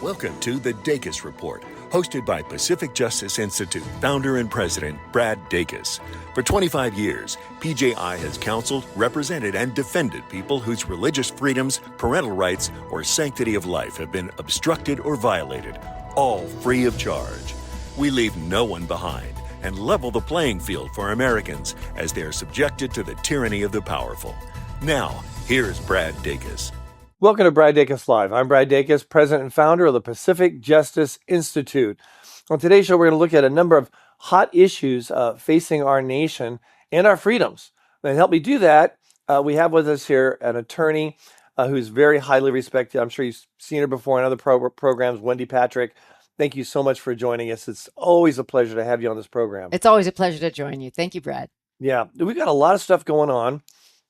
Welcome to the Dacus Report, hosted by Pacific Justice Institute founder and president Brad Dacus. For 25 years, PJI has counseled, represented, and defended people whose religious freedoms, parental rights, or sanctity of life have been obstructed or violated, all free of charge. We leave no one behind and level the playing field for Americans as they are subjected to the tyranny of the powerful. Now, here's Brad Dacus. Welcome to Brad Dacus Live. I'm Brad Dacus, president and founder of the Pacific Justice Institute. On today's show, we're going to look at a number of hot issues facing our nation and our freedoms. And to help me do that, we have with us here an attorney who's very highly respected. I'm sure you've seen her before in other programs, Wendy Patrick. Thank you so much for joining us. It's always a pleasure to have you on this program. It's always a pleasure to join you. Thank you, Brad. Yeah, we've got a lot of stuff going on.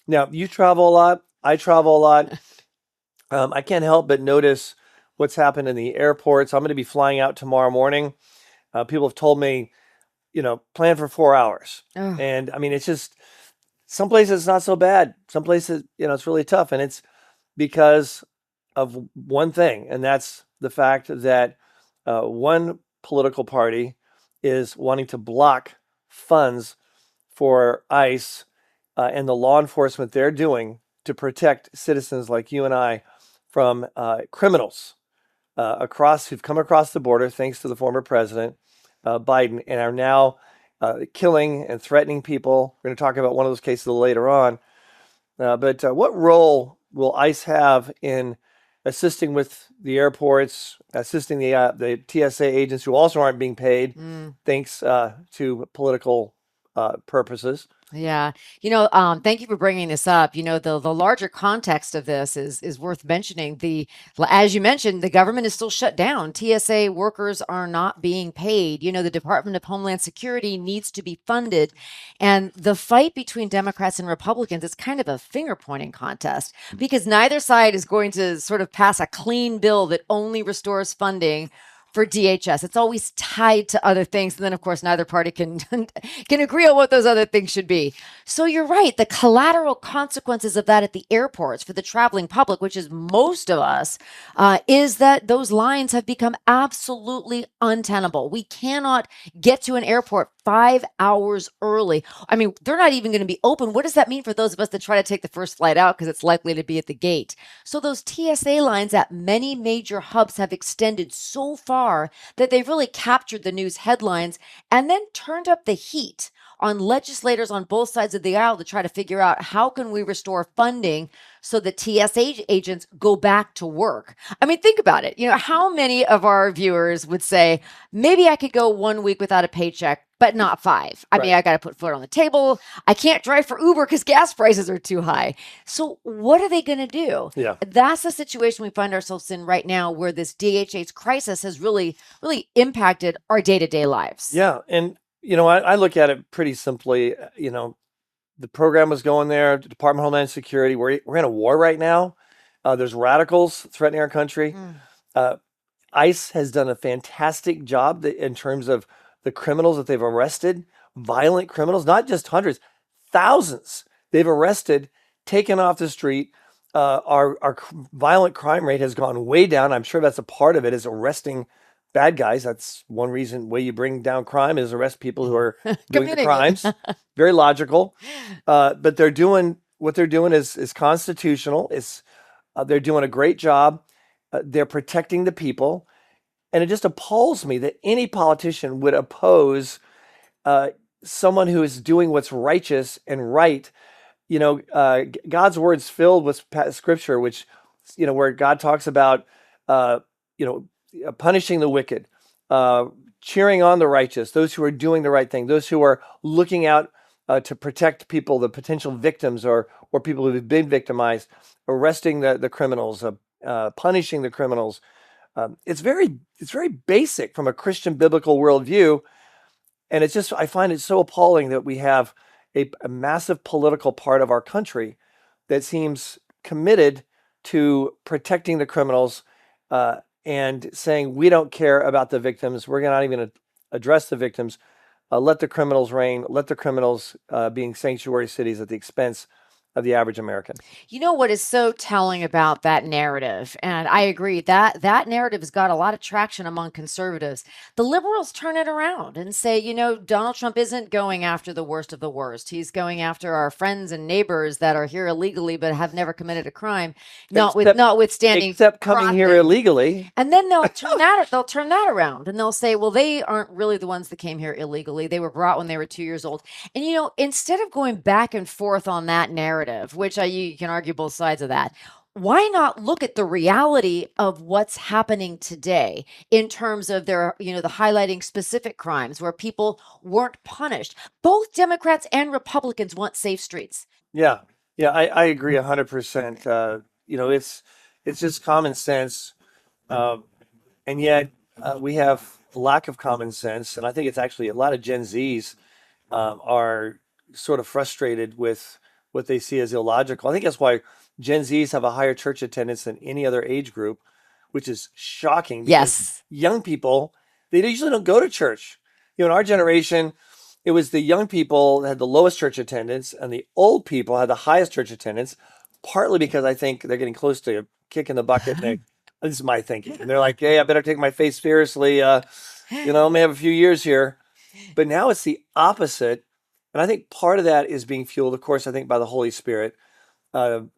Now, you travel a lot. I travel a lot. I can't help but notice what's happened in the airports. I'm going to be flying out tomorrow morning. People have told me, plan for 4 hours. Oh. And I mean, it's just, some places it's not so bad. Some places, it's really tough. And it's because of one thing. And that's the fact that one political party is wanting to block funds for ICE and the law enforcement they're doing to protect citizens like you and I from criminals who've come across the border, thanks to the former president, Biden, and are now killing and threatening people. We're going to talk about one of those cases later on. But what role will ICE have in assisting with the airports, assisting the TSA agents who also aren't being paid, thanks to political purposes? Yeah. Thank you for bringing this up. The larger context of this is worth mentioning. As you mentioned, the government is still shut down. TSA workers are not being paid. The Department of Homeland Security needs to be funded. And the fight between Democrats and Republicans is kind of a finger pointing contest because neither side is going to sort of pass a clean bill that only restores funding for DHS. It's always tied to other things. And then, of course, neither party can agree on what those other things should be. So you're right. The collateral consequences of that at the airports for the traveling public, which is most of us, is that those lines have become absolutely untenable. We cannot get to an airport 5 hours early. I mean, they're not even going to be open. What does that mean for those of us that try to take the first flight out because it's likely to be at the gate? So those TSA lines at many major hubs have extended so far that they've really captured the news headlines and then turned up the heat on legislators on both sides of the aisle to try to figure out how can we restore funding so the TSA agents go back to work. I mean, think about it. How many of our viewers would say, maybe I could go 1 week without a paycheck, but not 5. I mean, I got to put food on the table. I can't drive for Uber because gas prices are too high. So what are they going to do? Yeah. That's the situation we find ourselves in right now, where this DHS crisis has really, really impacted our day-to-day lives. Yeah. And, I look at it pretty simply. The program was going there, the Department of Homeland Security. We're in a war right now. There's radicals threatening our country. ICE has done a fantastic job in terms of the criminals that they've arrested, violent criminals, not just hundreds, thousands they've arrested, taken off the street. Our violent crime rate has gone way down. I'm sure that's a part of it, is arresting bad guys. That's one way you bring down crime is arrest people who are doing the crimes. Very logical. But what they're doing is constitutional. They're doing a great job. They're protecting the people. And it just appalls me that any politician would oppose someone who is doing what's righteous and right. God's word's filled with scripture, which, where God talks about, punishing the wicked, cheering on the righteous, those who are doing the right thing, those who are looking out to protect people, the potential victims or people who have been victimized, arresting the criminals, punishing the criminals. It's very basic from a Christian biblical worldview. And I find it so appalling that we have a massive political part of our country that seems committed to protecting the criminals, and saying, we don't care about the victims. We're not even going to address the victims. Let the criminals reign. Let the criminals being sanctuary cities at the expense of the average American. You know what is so telling about that narrative, and I agree that that narrative has got a lot of traction among conservatives. The liberals turn it around and say, Donald Trump isn't going after the worst of the worst. He's going after our friends and neighbors that are here illegally but have never committed a crime, notwithstanding Except coming here profit. illegally. And then they'll turn that around and they'll say, well, they aren't really the ones that came here illegally. They were brought when they were 2 years old. And instead of going back and forth on that narrative, which you can argue both sides of that, why not look at the reality of what's happening today in terms of the highlighting specific crimes where people weren't punished? Both Democrats and Republicans want safe streets. Yeah, yeah, I agree 100%. It's just common sense, um, and yet we have a lack of common sense, and I think it's actually a lot of Gen Zs are sort of frustrated with what they see as illogical. I think that's why Gen Zs have a higher church attendance than any other age group, which is shocking because Yes. young people, they usually don't go to church. In our generation, it was the young people that had the lowest church attendance and the old people had the highest church attendance, partly because I think they're getting close to a kick in the bucket. This is my thinking. And they're like, hey, I better take my faith seriously. I may have a few years here. But now it's the opposite. And I think part of that is being fueled, of course, I think by the Holy Spirit,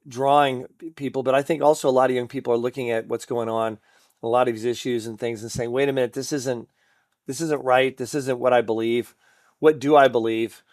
drawing people. But I think also a lot of young people are looking at what's going on, a lot of these issues and things and saying, wait a minute, this isn't right. This isn't what I believe. What do I believe?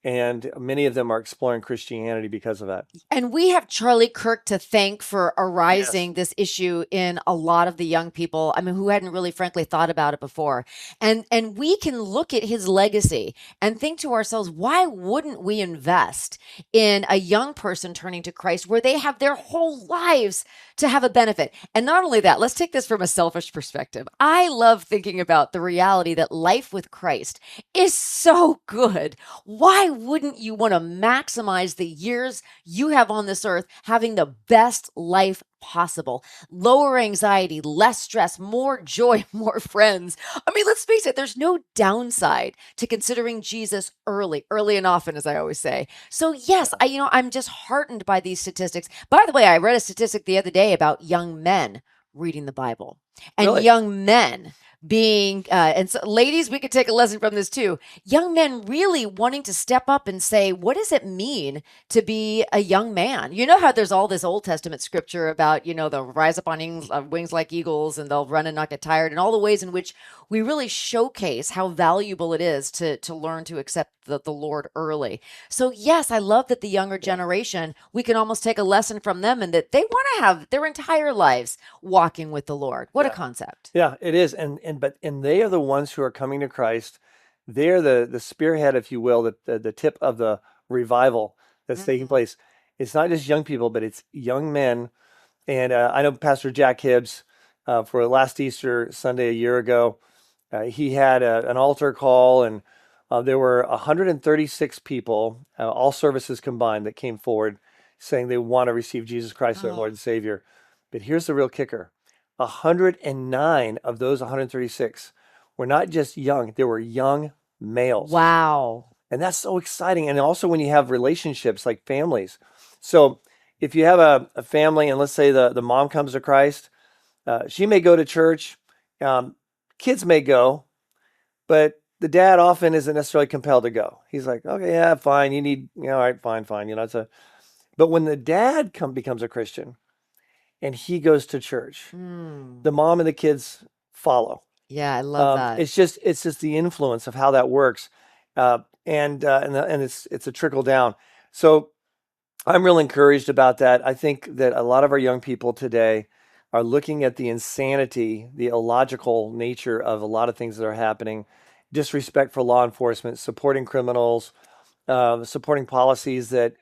And many of them are exploring Christianity because of that. And we have Charlie Kirk to thank for Yes. arising this issue in a lot of the young people, I mean, who hadn't really frankly thought about it before. And we can look at his legacy and think to ourselves, why wouldn't we invest in a young person turning to Christ where they have their whole lives to have a benefit? And not only that, let's take this from a selfish perspective. I love thinking about the reality that life with Christ is so good. Why wouldn't you want to maximize the years you have on this earth having the best life possible? Lower anxiety, less stress, more joy, more friends. I mean, let's face it, there's no downside to considering Jesus early and often, as I always say. So yes, I'm just heartened by these statistics. By the way, I read a statistic the other day about young men reading the Bible and Really? young men being and so ladies, we could take a lesson from this too. Young men really wanting to step up and say, what does it mean to be a young man? You know how there's all this Old Testament scripture about, they'll rise up on wings like eagles and they'll run and not get tired, and all the ways in which we really showcase how valuable it is to learn to accept the Lord early. So yes, I love that the younger generation, we can almost take a lesson from them and that they want to have their entire lives walking with the Lord. What a concept. Yeah, it is. And they are the ones who are coming to Christ. They're the spearhead, if you will, the tip of the revival that's taking place. It's not just young people, but it's young men. And I know Pastor Jack Hibbs for last Easter Sunday a year ago, he had an altar call, and there were 136 people, all services combined, that came forward saying they want to receive Jesus Christ as their Lord and Savior. But here's the real kicker. 109 of those 136 were not just young, they were young males. Wow. And that's so exciting. And also when you have relationships like families. So if you have a family and let's say the mom comes to Christ, she may go to church, kids may go, but the dad often isn't necessarily compelled to go. He's like, okay, yeah, fine. You need, all right, fine. But when the dad becomes a Christian, and he goes to church, the mom and the kids follow. Yeah, I love that. It's just the influence of how that works, and it's a trickle down. So I'm real encouraged about that. I think that a lot of our young people today are looking at the insanity, the illogical nature of a lot of things that are happening, disrespect for law enforcement, supporting criminals, supporting policies that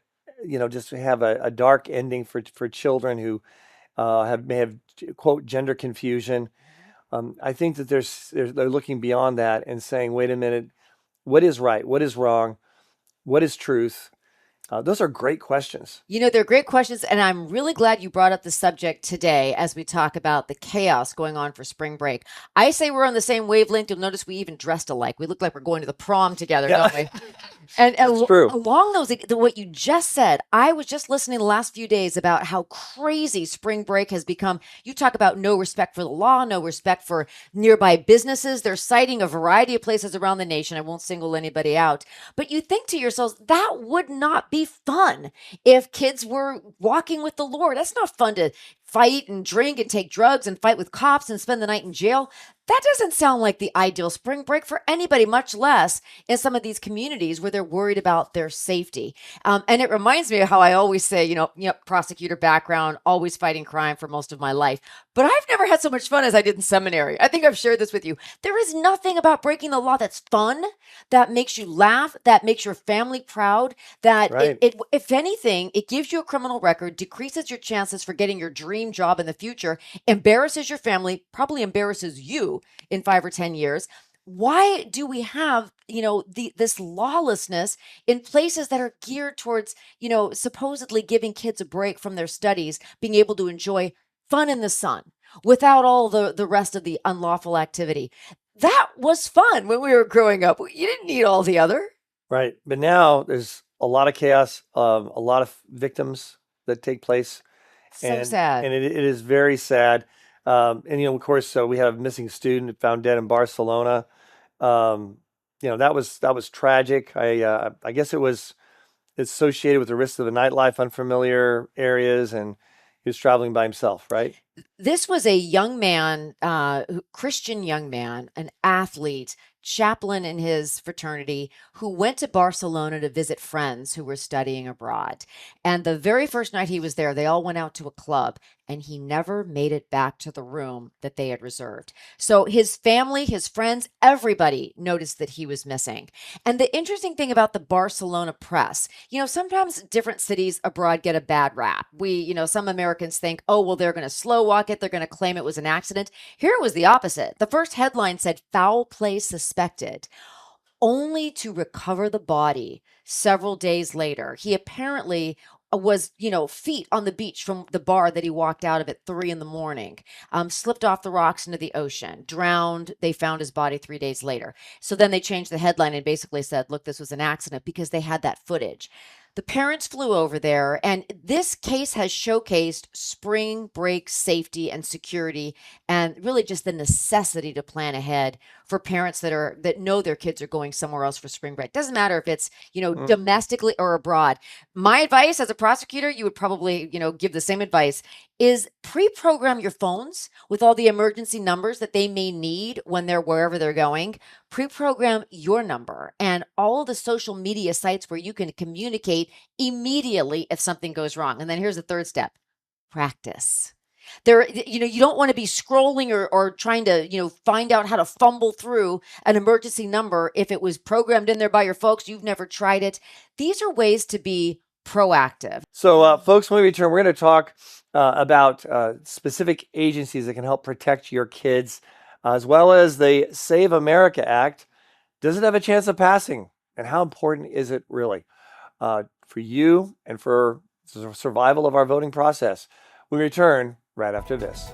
just have a dark ending for children who may have quote gender confusion. I think that they're looking beyond that and saying, wait a minute, what is right? What is wrong? What is truth? Those are great questions. They're great questions, and I'm really glad you brought up the subject today as we talk about the chaos going on for spring break. I say we're on the same wavelength. You'll notice we even dressed alike. We look like we're going to the prom together, don't we? And That's true. along those, what you just said, I was just listening the last few days about how crazy spring break has become. You talk about no respect for the law, no respect for nearby businesses. They're citing a variety of places around the nation. I won't single anybody out. But you think to yourselves, that would not be fun if kids were walking with the Lord. That's not fun to fight and drink and take drugs and fight with cops and spend the night in jail. That doesn't sound like the ideal spring break for anybody, much less in some of these communities where they're worried about their safety. And it reminds me of how I always say, prosecutor background, always fighting crime for most of my life. But I've never had so much fun as I did in seminary. I think I've shared this with you. There is nothing about breaking the law that's fun, that makes you laugh, that makes your family proud, that Right. if anything, it gives you a criminal record, decreases your chances for getting your dream job in the future, embarrasses your family, probably embarrasses you in 5 or 10 years. Why do we have, this lawlessness in places that are geared towards, supposedly giving kids a break from their studies, being able to enjoy fun in the sun without all the rest of the unlawful activity? That was fun when we were growing up. You didn't need all the other. Right. But now there's a lot of chaos, a lot of victims that take place. So sad. And it is very sad. And, of course, so we have a missing student found dead in Barcelona. That was tragic. I guess it was associated with the risks of the nightlife, unfamiliar areas, and he was traveling by himself, right? This was a young man, Christian young man, an athlete, chaplain in his fraternity, who went to Barcelona to visit friends who were studying abroad. And the very first night he was there, they all went out to a club, and he never made it back to the room that they had reserved. So his family, his friends, everybody noticed that he was missing. And the interesting thing about the Barcelona press, sometimes different cities abroad get a bad rap. Some Americans think, oh, well, they're going to slow walk it. They're going to claim it was an accident. Here it was the opposite. The first headline said foul play suspected, only to recover the body several days later. He apparently was, feet on the beach from the bar that he walked out of at 3 a.m, slipped off the rocks into the ocean, drowned. They found his body 3 days later. So then they changed the headline and basically said, look, this was an accident, because they had that footage. The parents flew over there, and this case has showcased spring break safety and security, and really just the necessity to plan ahead for parents that know their kids are going somewhere else for spring break. Doesn't matter if it's, domestically or abroad. My advice as a prosecutor, you would probably, give the same advice, is pre-program your phones with all the emergency numbers that they may need when they're wherever they're going. Pre-program your number and all the social media sites where you can communicate immediately if something goes wrong. And then here's the third step: practice. You don't want to be scrolling or trying to, find out how to fumble through an emergency number if it was programmed in there by your folks. You've never tried it. These are ways to be proactive. So, folks, when we return, we're going to talk about specific agencies that can help protect your kids, as well as the Save America Act. Does it have a chance of passing? And how important is it really for you and for the survival of our voting process? We return right after this.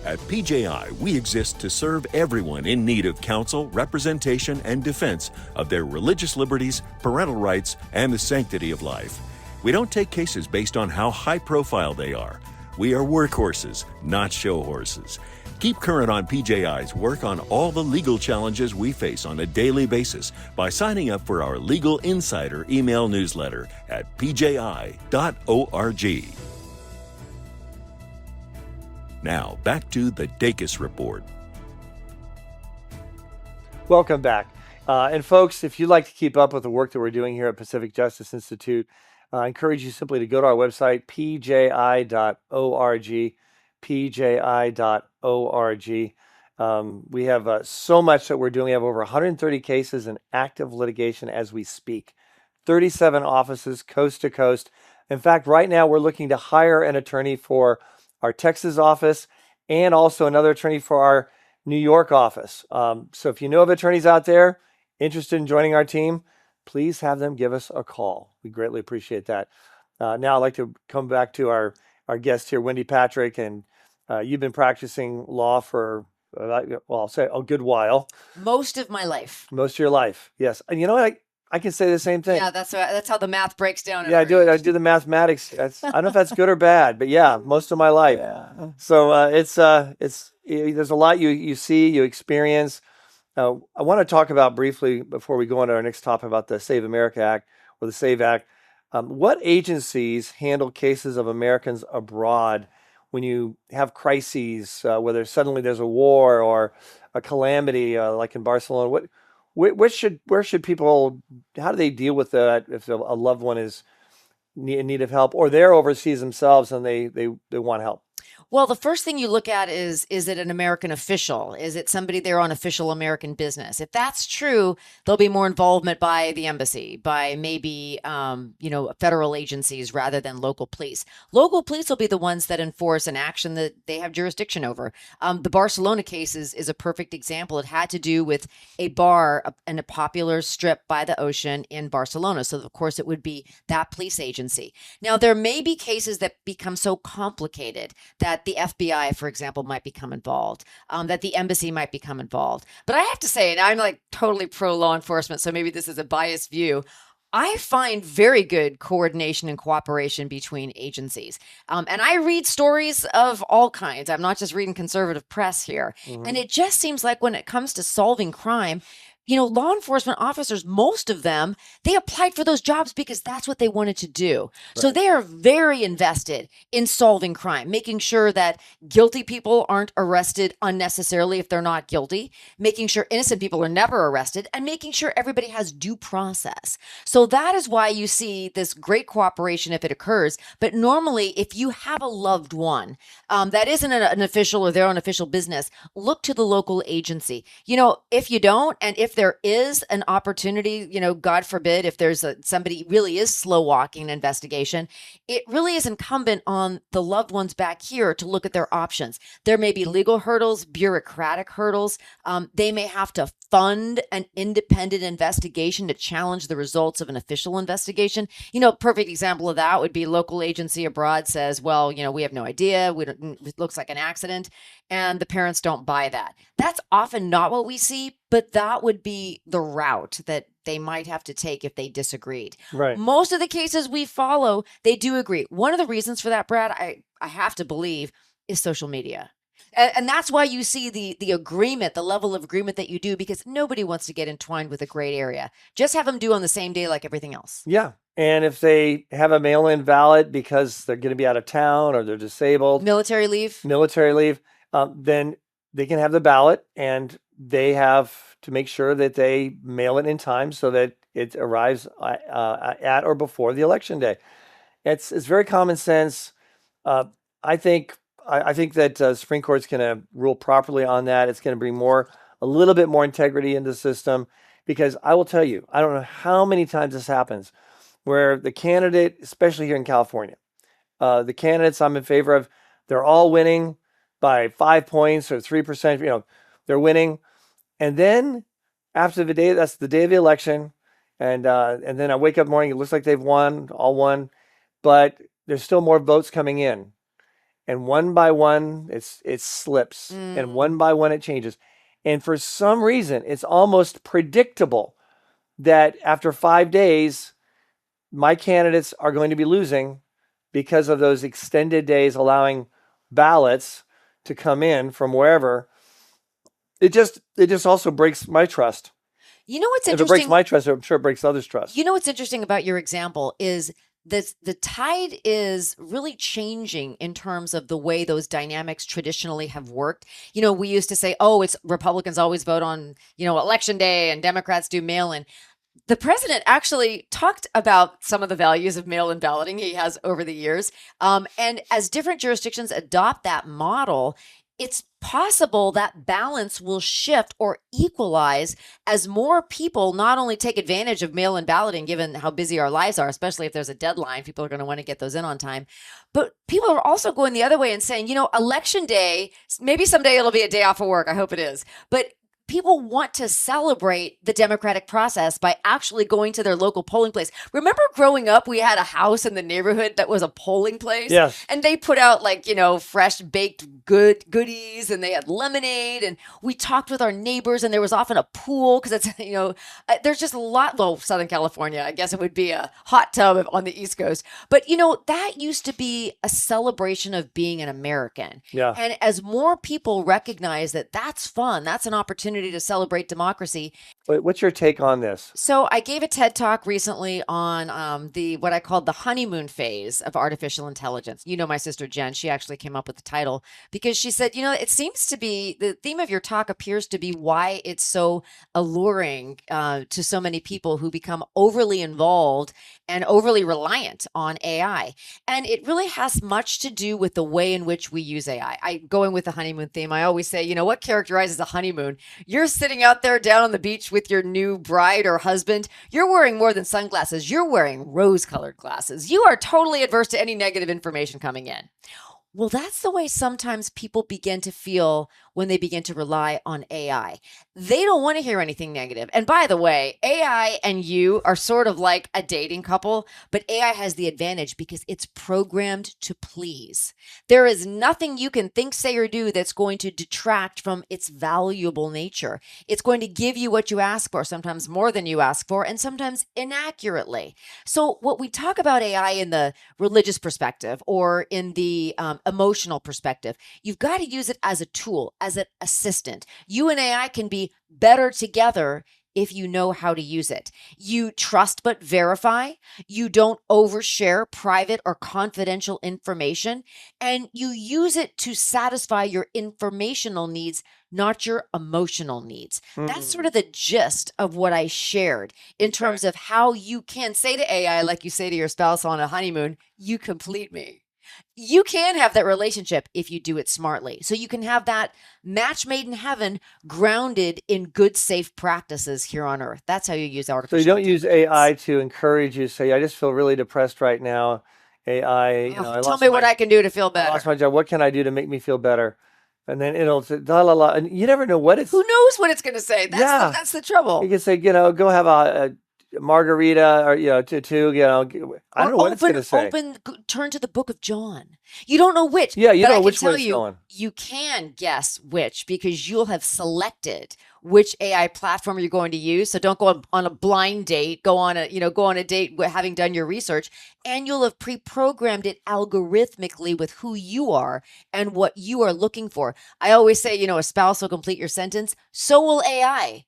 At PJI, we exist to serve everyone in need of counsel, representation, and defense of their religious liberties, parental rights, and the sanctity of life. We don't take cases based on how high profile they are. We are workhorses, not show horses. Keep current on PJI's work on all the legal challenges we face on a daily basis by signing up for our Legal Insider email newsletter at pji.org. Now, back to the Dacus Report. Welcome back. And folks, if you'd like to keep up with the work that we're doing here at Pacific Justice Institute, I encourage you simply to go to our website, pji.org, pji.org. We have so much that we're doing. We have over 130 cases in active litigation as we speak, 37 offices coast to coast. In fact, right now we're looking to hire an attorney for our Texas office and also another attorney for our New York office. So if you know of attorneys out there interested in joining our team, please have them give us a call. We greatly appreciate that. Now I'd like to come back to our guest here, Wendy Patrick, and you've been practicing law for, well, I'll say a good while. Most of my life. Most of your life, yes. And you know what? I can say the same thing. Yeah, that's how the math breaks down. Yeah, I do it. I do the mathematics. I don't know if that's good or bad, but yeah, most of my life. Yeah. So there's a lot you see, you experience. I want to talk about briefly before we go on to our next topic about the Save America Act or the SAVE Act. What agencies handle cases of Americans abroad when you have crises, whether suddenly there's a war or a calamity, like in Barcelona? Where should people? How do they deal with that if a loved one is in need of help, or they're overseas themselves and they want help? Well, the first thing you look at is it an American official? Is it somebody there on official American business? If that's true, there'll be more involvement by the embassy, by maybe, federal agencies rather than local police. Local police will be the ones that enforce an action that they have jurisdiction over. The Barcelona case is a perfect example. It had to do with a bar in a popular strip by the ocean in Barcelona. So, of course, it would be that police agency. Now, there may be cases that become so complicated that the FBI, for example, might become involved, that the embassy might become involved. But I have to say, and I'm like totally pro law enforcement, so maybe this is a biased view, I find very good coordination and cooperation between agencies. And I read stories of all kinds. I'm not just reading conservative press here. Mm-hmm. And it just seems like when it comes to solving crime, law enforcement officers, most of them, they applied for those jobs because that's what they wanted to do. Right. So they are very invested in solving crime, making sure that guilty people aren't arrested unnecessarily if they're not guilty, making sure innocent people are never arrested, and making sure everybody has due process. So that is why you see this great cooperation if it occurs. But normally, if you have a loved one that isn't an official or their own official business, look to the local agency. If you don't, and if there is an opportunity, God forbid, if there's somebody really is slow walking an investigation, it really is incumbent on the loved ones back here to look at their options. There may be legal hurdles, bureaucratic hurdles. They may have to fund an independent investigation to challenge the results of an official investigation. Perfect example of that would be local agency abroad says, well, we have no idea. It looks like an accident. And the parents don't buy that. That's often not what we see, but that would be the route that they might have to take if they disagreed. Right. Most of the cases we follow, they do agree. One of the reasons for that, Brad, I have to believe, is social media. And that's why you see the agreement, the level of agreement that you do, because nobody wants to get entwined with a gray area. Just have them do on the same day like everything else. Yeah. And if they have a mail-in ballot because they're going to be out of town or they're disabled. Military leave, then they can have the ballot, and they have to make sure that they mail it in time so that it arrives at or before the election day. It's very common sense. I think that Supreme Court's going to rule properly on that. It's going to bring a little bit more integrity into the system, because I will tell you, I don't know how many times this happens where the candidate, especially here in California, the candidates I'm in favor of, they're all winning by 5 points or 3%, they're winning. And then after the day, that's the day of the election. And then I wake up in the morning, it looks like they've all won, but there's still more votes coming in. And one by one, it slips. And one by one, it changes. And for some reason, it's almost predictable that after 5 days, my candidates are going to be losing because of those extended days allowing ballots to come in from wherever. It just also breaks my trust. What's interesting? If it breaks my trust, I'm sure it breaks others' trust. What's interesting about your example is that the tide is really changing in terms of the way those dynamics traditionally have worked. We used to say, oh, it's Republicans always vote on, election day and Democrats do mail-in. The president actually talked about some of the values of mail-in balloting he has over the years. And as different jurisdictions adopt that model, it's possible that balance will shift or equalize as more people not only take advantage of mail-in balloting, given how busy our lives are, especially if there's a deadline, people are going to want to get those in on time. But people are also going the other way and saying, election day, maybe someday it'll be a day off of work. I hope it is. But people want to celebrate the democratic process by actually going to their local polling place. Remember growing up, we had a house in the neighborhood that was a polling place? Yes. And they put out like, fresh baked goodies, and they had lemonade, and we talked with our neighbors, and there was often a pool because it's, there's just a lot, well, Southern California, I guess it would be a hot tub on the East Coast. But, that used to be a celebration of being an American. Yeah. And as more people recognize that that's fun, that's an opportunity to celebrate democracy. What's your take on this? So I gave a TED Talk recently on what I called the honeymoon phase of artificial intelligence. My sister Jen, she actually came up with the title because she said, it seems to be the theme of your talk appears to be why it's so alluring to so many people who become overly involved and overly reliant on AI. And it really has much to do with the way in which we use AI. Going with the honeymoon theme, I always say, what characterizes a honeymoon? You're sitting out there down on the beach with your new bride or husband. You're wearing more than sunglasses. You're wearing rose-colored glasses. You are totally adverse to any negative information coming in. Well, that's the way sometimes people begin to feel when they begin to rely on AI. They don't want to hear anything negative. And by the way, AI and you are sort of like a dating couple, but AI has the advantage because it's programmed to please. There is nothing you can think, say, or do that's going to detract from its valuable nature. It's going to give you what you ask for, sometimes more than you ask for, and sometimes inaccurately. So what we talk about AI in the religious perspective or in the emotional perspective, you've got to use it as a tool, as an assistant. You and AI can be better together if you know how to use it. You trust but verify. You don't overshare private or confidential information, and you use it to satisfy your informational needs, not your emotional needs. That's sort of the gist of what I shared in terms of how you can say to AI, like you say to your spouse on a honeymoon, you complete me. You can have that relationship if you do it smartly. So you can have that match made in heaven grounded in good, safe practices here on earth. That's how you use artificial So you don't use intelligence. AI to encourage you, say, I just feel really depressed right now. AI, Tell me what I can do to feel I lost better. my job. What can I do to make me feel better? And then it'll say, la la la. And you never know what it's. Who knows what it's going to say? Yeah. That's the trouble. You can say, go have a margarita or, I don't know what it's going to say. Turn to the book of John. You don't know which. Yeah, you but know I can which tell way it's you, going. you can guess which because you'll have selected which AI platform you're going to use. So don't go on a blind date. Go on a date having done your research, and you'll have pre-programmed it algorithmically with who you are and what you are looking for. I always say, a spouse will complete your sentence. So will AI.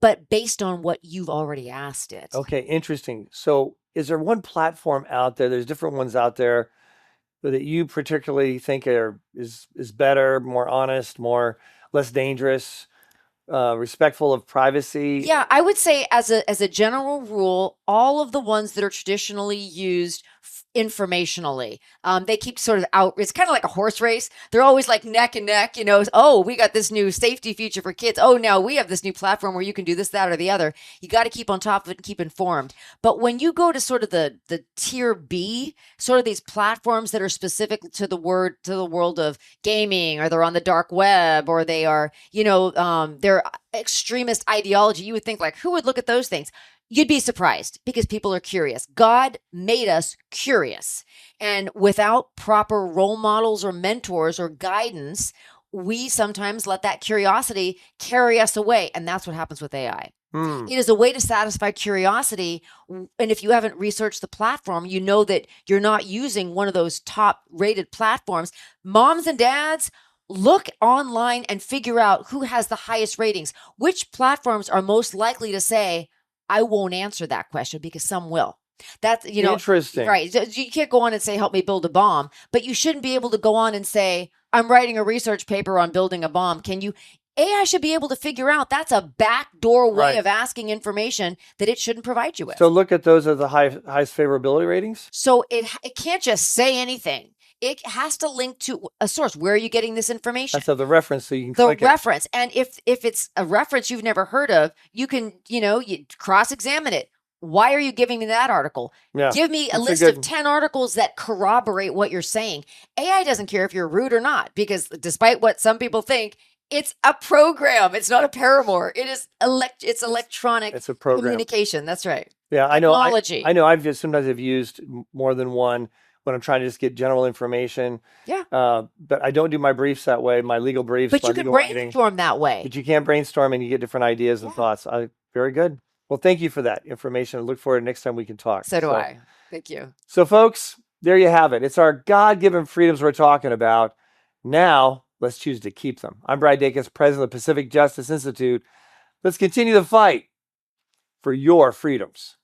But based on what you've already asked it. Okay, interesting. So is there one platform out there, there's different ones out there that you particularly think is better, more honest, less dangerous, respectful of privacy? Yeah, I would say as a general rule, all of the ones that are traditionally used informationally, they keep sort of out. It's kind of like a horse race. They're always like neck and neck, oh, we got this new safety feature for kids. Oh, now we have this new platform where you can do this, that, or the other. You got to keep on top of it and keep informed. But when you go to sort of the tier B, sort of these platforms that are specific to the world of gaming, or they're on the dark web, or they are, they're extremist ideology, you would think like, who would look at those things? You'd be surprised because people are curious. God made us curious. And without proper role models or mentors or guidance, we sometimes let that curiosity carry us away. And that's what happens with AI. It is a way to satisfy curiosity. And if you haven't researched the platform, you know that you're not using one of those top rated platforms. Moms and dads, look online and figure out who has the highest ratings. Which platforms are most likely to say, I won't answer that question, because some will. That's, Interesting. Right. You can't go on and say, help me build a bomb, but you shouldn't be able to go on and say, I'm writing a research paper on building a bomb. Can you? AI should be able to figure out that's a backdoor way of asking information that it shouldn't provide you with. So look at those as the highest favorability ratings. So it can't just say anything. It has to link to a source. Where are you getting this information? That's the reference, so you can the click reference. And if it's a reference you've never heard of, you can, you cross-examine it. Why are you giving me that article? Yeah, give me a list of 10 articles that corroborate what you're saying. AI doesn't care if you're rude or not, because despite what some people think, It's a program. It's not a paramour. It is it's electronic It's a program. communication. That's right. Yeah, I know. Technology. I know. Sometimes I've used more than one when I'm trying to just get general information. Yeah. But I don't do my briefs that way. My legal briefs. But my you can legal writing. brainstorm that way. But you can brainstorm and you get different ideas and thoughts. Very good. Well, thank you for that information. I look forward to next time we can talk. So do I. Thank you. So, folks, there you have it. It's our God-given freedoms we're talking about. Now, let's choose to keep them. I'm Brad Dacus, president of the Pacific Justice Institute. Let's continue the fight for your freedoms.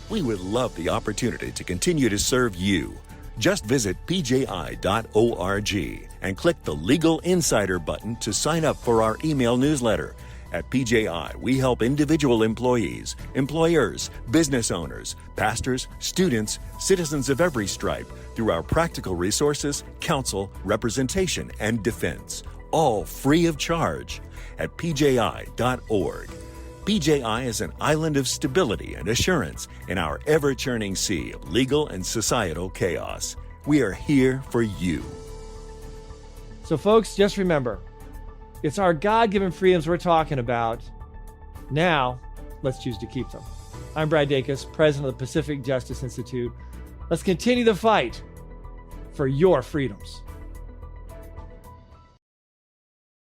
We would love the opportunity to continue to serve you. Just visit pji.org and click the Legal Insider button to sign up for our email newsletter. At PJI, we help individual employees, employers, business owners, pastors, students, citizens of every stripe through our practical resources, counsel, representation, and defense, all free of charge at pji.org. PJI is an island of stability and assurance in our ever-churning sea of legal and societal chaos. We are here for you. So, folks, just remember, it's our God-given freedoms we're talking about. Now, let's choose to keep them. I'm Brad Dacus, president of the Pacific Justice Institute. Let's continue the fight for your freedoms.